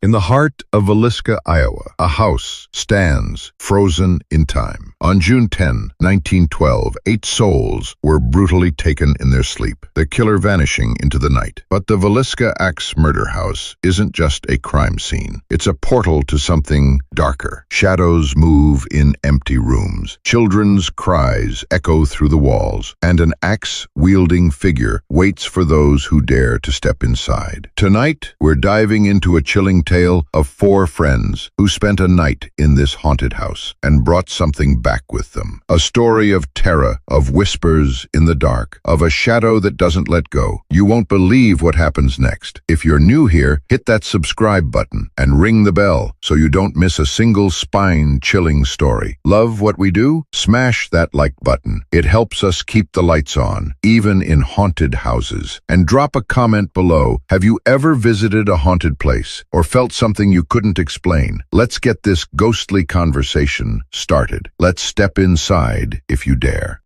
In the heart of Villisca, Iowa, a house stands frozen in time. On June 10, 1912, 8 souls were brutally taken in their sleep, the killer vanishing into the night. But the Villisca Axe Murder House isn't just a crime scene. It's a portal to something darker. Shadows move in empty rooms. Children's cries echo through the walls, and an axe-wielding figure waits for those who dare to step inside. Tonight, we're diving into a chilling tale of 4 friends who spent a night in this haunted house and brought something back with them. A story of terror, of whispers in the dark, of a shadow that doesn't let go. You won't believe what happens next. If you're new here, hit that subscribe button and ring the bell so you don't miss a single spine-chilling story. Love what we do? Smash that like button. It helps us keep the lights on, even in haunted houses. And drop a comment below. Have you ever visited a haunted place or felt something you couldn't explain? Let's get this ghostly conversation started. Let's step inside if you dare.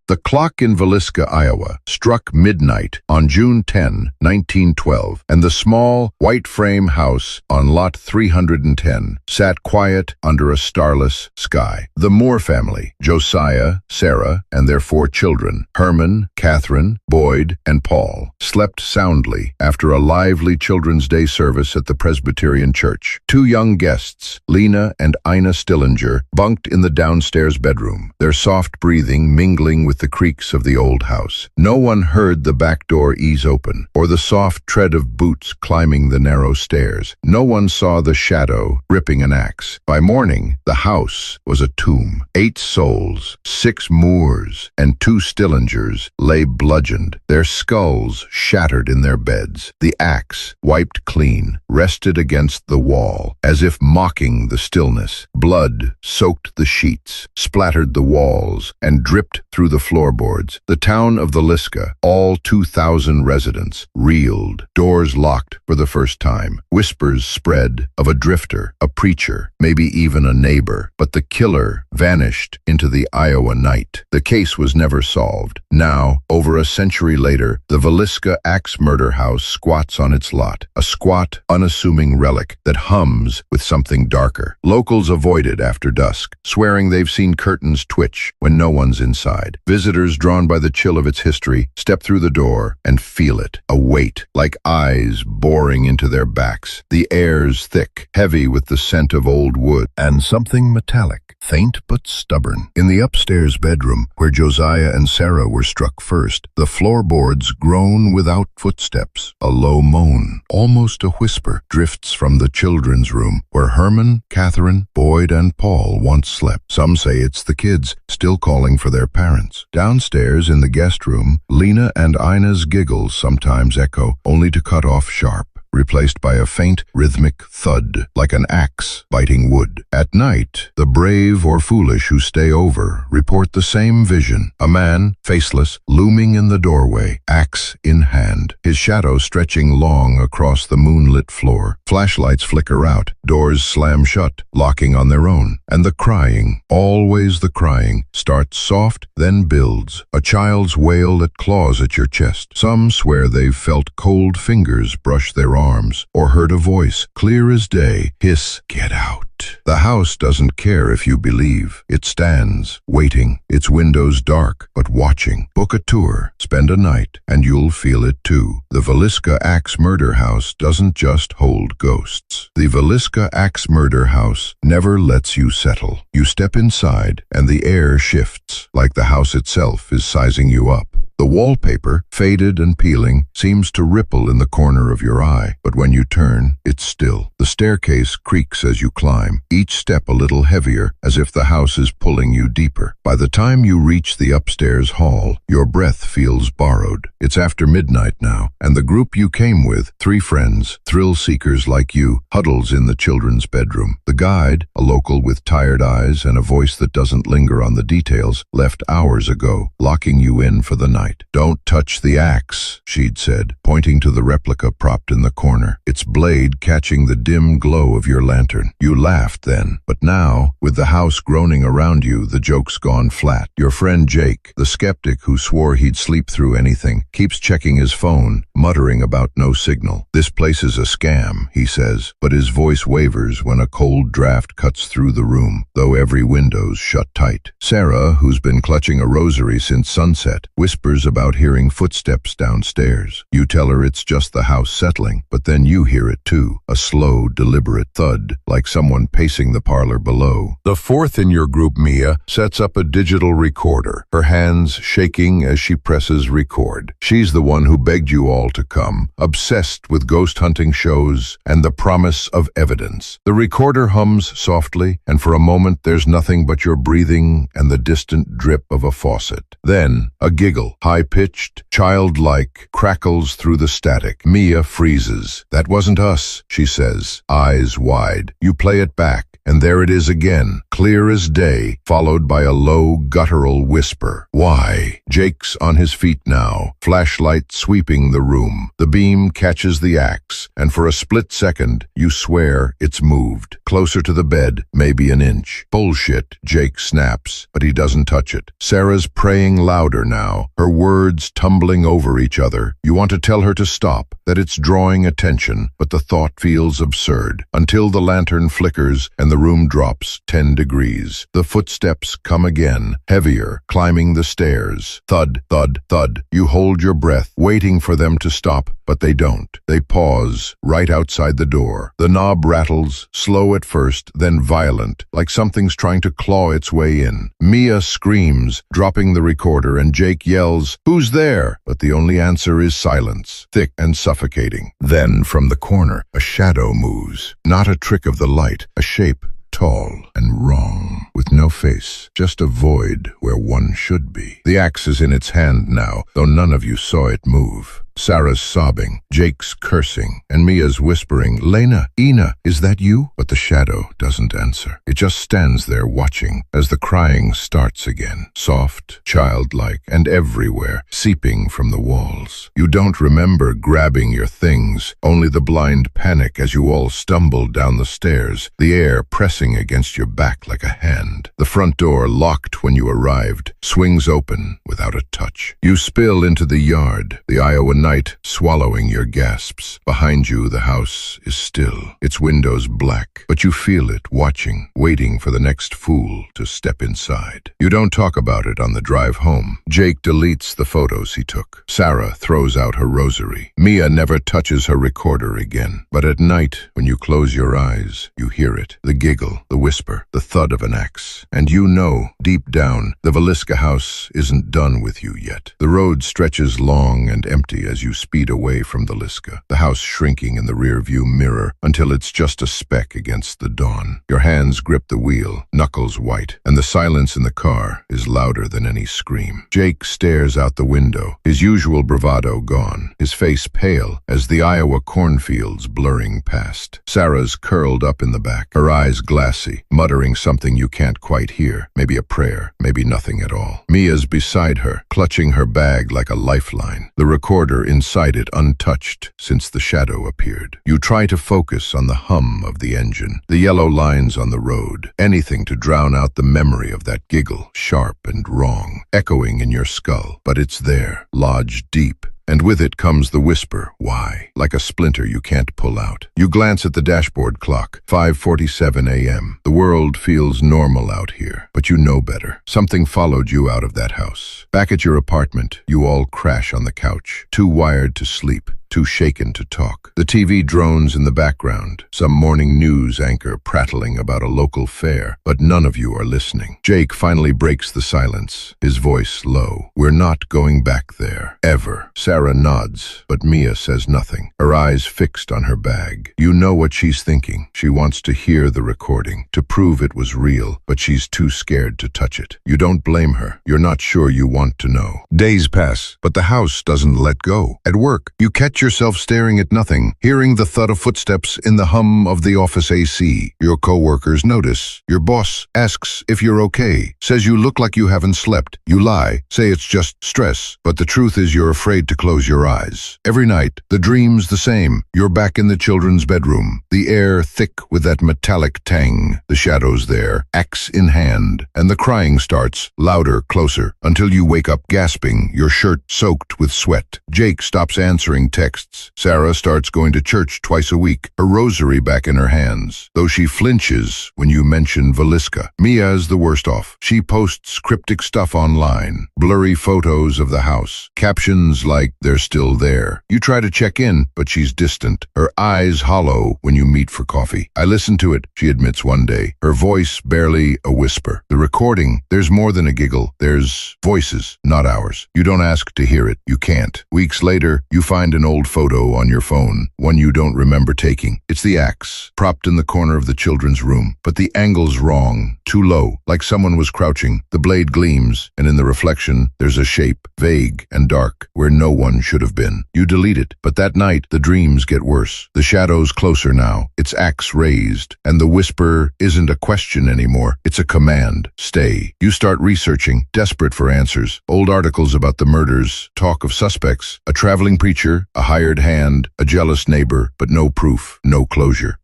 The clock in Villisca, Iowa, struck midnight on June 10, 1912, and the small, white-frame house on Lot 310 sat quiet under a starless sky. The Moore family, Josiah, Sarah, and their 4 children, Herman, Catherine, Boyd, and Paul, slept soundly after a lively Children's Day service at the Presbyterian Church. 2 young guests, Lena and Ina Stillinger, bunked in the downstairs bedroom, their soft breathing mingling with the creaks of the old house. No one heard the back door ease open, or the soft tread of boots climbing the narrow stairs. No one saw the shadow gripping an axe. By morning, the house was a tomb. 8 souls, 6 Moores, and 2 Stillingers lay bludgeoned, their skulls shattered in their beds. The axe, wiped clean, rested against the wall, as if mocking the stillness. Blood soaked the sheets, splattered the walls, and dripped through the floorboards. The town of Villisca, all 2,000 residents, reeled, doors locked for the first time. Whispers spread of a drifter, a preacher, maybe even a neighbor, but the killer vanished into the Iowa night. The case was never solved. Now, over a century later, the Villisca Axe Murder House squats on its lot, a squat, unassuming relic that hums with something darker. Locals avoid it after dusk, swearing they've seen curtains twitch when no one's inside. Visitors, drawn by the chill of its history, step through the door and feel it, a weight, like eyes boring into their backs. The air's thick, heavy with the scent of old wood, and something metallic, faint but stubborn. In the upstairs bedroom, where Josiah and Sarah were struck first, the floorboards groan without footsteps. A low moan, almost a whisper, drifts from the children's room, where Herman, Catherine, Boyd, and Paul once slept. Some say it's the kids, still calling for their parents. Downstairs in the guest room, Lena and Ina's giggles sometimes echo, only to cut off sharp, replaced by a faint, rhythmic thud, like an axe biting wood. At night, the brave or foolish who stay over report the same vision. A man, faceless, looming in the doorway, axe in hand, his shadow stretching long across the moonlit floor. Flashlights flicker out, doors slam shut, locking on their own. And the crying, always the crying, starts soft, then builds. A child's wail that claws at your chest. Some swear they've felt cold fingers brush their arms, or heard a voice, clear as day, hiss, "Get out." The house doesn't care if you believe. It stands, waiting, its windows dark, but watching. Book a tour, spend a night, and you'll feel it too. The Villisca Axe Murder House doesn't just hold ghosts. The Villisca Axe Murder House never lets you settle. You step inside, and the air shifts, like the house itself is sizing you up. The wallpaper, faded and peeling, seems to ripple in the corner of your eye, but when you turn, it's still. The staircase creaks as you climb, each step a little heavier, as if the house is pulling you deeper. By the time you reach the upstairs hall, your breath feels borrowed. It's after midnight now, and the group you came with, 3 friends, thrill-seekers like you, huddles in the children's bedroom. The guide, a local with tired eyes and a voice that doesn't linger on the details, left hours ago, locking you in for the night. Don't touch the the axe," she'd said, pointing to the replica propped in the corner, its blade catching the dim glow of your lantern. You laughed then, but now, with the house groaning around you, the joke's gone flat. Your friend Jake, the skeptic who swore he'd sleep through anything, keeps checking his phone, muttering about no signal. "This place is a scam," he says, but his voice wavers when a cold draft cuts through the room, though every window's shut tight. Sarah, who's been clutching a rosary since sunset, whispers about hearing footsteps downstairs. You tell her it's just the house settling, but then you hear it too, a slow, deliberate thud, like someone pacing the parlor below. The fourth in your group, Mia, sets up a digital recorder, her hands shaking as she presses record. She's the one who begged you all to come, obsessed with ghost hunting shows and the promise of evidence. The recorder hums softly, and for a moment there's nothing but your breathing and the distant drip of a faucet. Then, a giggle, high-pitched, childlike, crackles through the static. Mia freezes. "That wasn't us," she says, eyes wide. You play it back, and there it is again, clear as day, followed by a low, guttural whisper. "Why?" Jake's on his feet now, flashlight sweeping the room. The beam catches the axe, and for a split second, you swear it's moved. Closer to the bed, maybe an inch. "Bullshit," Jake snaps, but he doesn't touch it. Sarah's praying louder now, her words tumbling over each other. You want to tell her to stop, that it's drawing attention, but the thought feels absurd, until the lantern flickers and the room drops 10 degrees. The footsteps come again, heavier, climbing the stairs. Thud, thud, thud. You hold your breath, waiting for them to stop, but they don't. They pause, right outside the door. The knob rattles, slow at first, then violent, like something's trying to claw its way in. Mia screams, dropping the recorder, and Jake yells, "Who's there?" But the only answer is silence, thick and suffocating. Then, from the corner, a shadow moves. Not a trick of the light, a shape, tall and wrong, with no face, just a void where one should be. The axe is in its hand now, though none of you saw it move. Sarah's sobbing, Jake's cursing, and Mia's whispering, "Lena, Ina, is that you?" But the shadow doesn't answer. It just stands there watching as the crying starts again, soft, childlike, and everywhere, seeping from the walls. You don't remember grabbing your things, only the blind panic as you all stumble down the stairs, the air pressing against your back like a hand. The front door, locked when you arrived, swings open without a touch. You spill into the yard, the Iowa night swallowing your gasps. Behind you, the house is still, its windows black, but you feel it watching, waiting for the next fool to step inside. You don't talk about it on the drive home. Jake deletes the photos he took. Sarah throws out her rosary. Mia never touches her recorder again. But at night, when you close your eyes, you hear it, the giggle, the whisper, the thud of an axe. And you know, deep down, the Villisca house isn't done with you yet. The road stretches long and empty as you speed away from Villisca, the house shrinking in the rear-view mirror until it's just a speck against the dawn. Your hands grip the wheel, knuckles white, and the silence in the car is louder than any scream. Jake stares out the window, his usual bravado gone, his face pale as the Iowa cornfields blurring past. Sarah's curled up in the back, her eyes glassy, muttering something you can't quite hear, maybe a prayer, maybe nothing at all. Mia's beside her, clutching her bag like a lifeline, the recorder inside it untouched since the shadow appeared. You try to focus on the hum of the engine, the yellow lines on the road, anything to drown out the memory of that giggle, sharp and wrong, echoing in your skull. But it's there, lodged deep. And with it comes the whisper, "Why?" like a splinter you can't pull out. You glance at the dashboard clock, 5:47 a.m. The world feels normal out here, but you know better. Something followed you out of that house. Back at your apartment, you all crash on the couch, too wired to sleep, too shaken to talk. The TV drones in the background, some morning news anchor prattling about a local fair, but none of you are listening. Jake finally breaks the silence, his voice low. "We're not going back there. Ever." Sarah nods, but Mia says nothing, her eyes fixed on her bag. You know what she's thinking. She wants to hear the recording, to prove it was real, but she's too scared to touch it. You don't blame her. You're not sure you want to know. Days pass, but the house doesn't let go. At work, you catch yourself staring at nothing, hearing the thud of footsteps in the hum of the office AC. Your coworkers notice. Your boss asks if you're okay, says you look like you haven't slept. You lie, say it's just stress, but the truth is you're afraid to close your eyes. Every night, the dream's the same. You're back in the children's bedroom, the air thick with that metallic tang, the shadows there, axe in hand, and the crying starts, louder, closer, until you wake up gasping, your shirt soaked with sweat. Jake stops answering texts. Sarah starts going to church twice a week, her rosary back in her hands, though she flinches when you mention Villisca. Mia is the worst off. She posts cryptic stuff online, blurry photos of the house, captions like they're still there. You try to check in, but she's distant, her eyes hollow when you meet for coffee. I listened to it, she admits one day, her voice barely a whisper. The recording, there's more than a giggle. There's voices, not ours. You don't ask to hear it. You can't. Weeks later, you find an old photo on your phone, one you don't remember taking. It's the axe, propped in the corner of the children's room, but the angle's wrong, too low, like someone was crouching. The blade gleams, and in the reflection, there's a shape, vague and dark, where no one should have been. You delete it, but that night, the dreams get worse. The shadow's closer now, its axe raised, and the whisper isn't a question anymore. It's a command. Stay. You start researching, desperate for answers. Old articles about the murders, talk of suspects, a traveling preacher, a hired hand, a jealous neighbor, but no proof, no closure.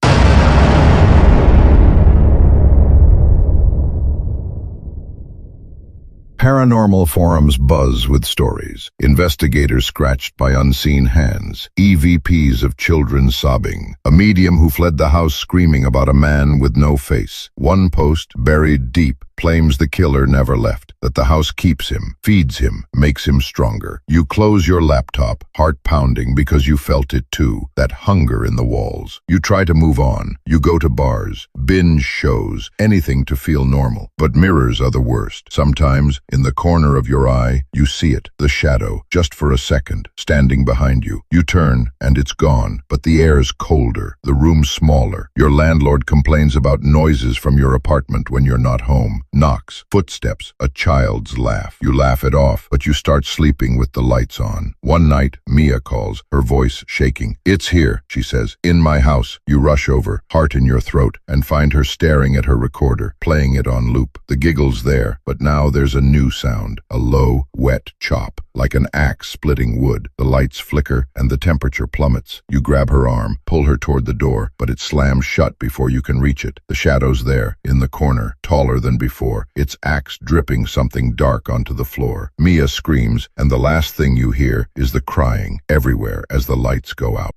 Paranormal forums buzz with stories. Investigators scratched by unseen hands. EVPs of children sobbing. A medium who fled the house screaming about a man with no face. One post, buried deep, claims the killer never left, that the house keeps him, feeds him, makes him stronger. You close your laptop, heart pounding because you felt it too, that hunger in the walls. You try to move on. You go to bars, binge shows, anything to feel normal. But mirrors are the worst. Sometimes, in the corner of your eye, you see it, the shadow, just for a second, standing behind you. You turn, and it's gone, but the air's colder, the room smaller. Your landlord complains about noises from your apartment when you're not home. Knocks, footsteps, a child's laugh. You laugh it off, but you start sleeping with the lights on. One night, Mia calls, her voice shaking. "It's here," she says, "in my house." You rush over, heart in your throat, and find her staring at her recorder, playing it on loop. The giggle's there, but now there's a new sound, a low, wet chop, like an axe splitting wood. The lights flicker, and the temperature plummets. You grab her arm, pull her toward the door, but it slams shut before you can reach it. The shadow's there, in the corner, taller than before, its axe dripping something dark onto the floor. Mia screams, and the last thing you hear is the crying everywhere as the lights go out.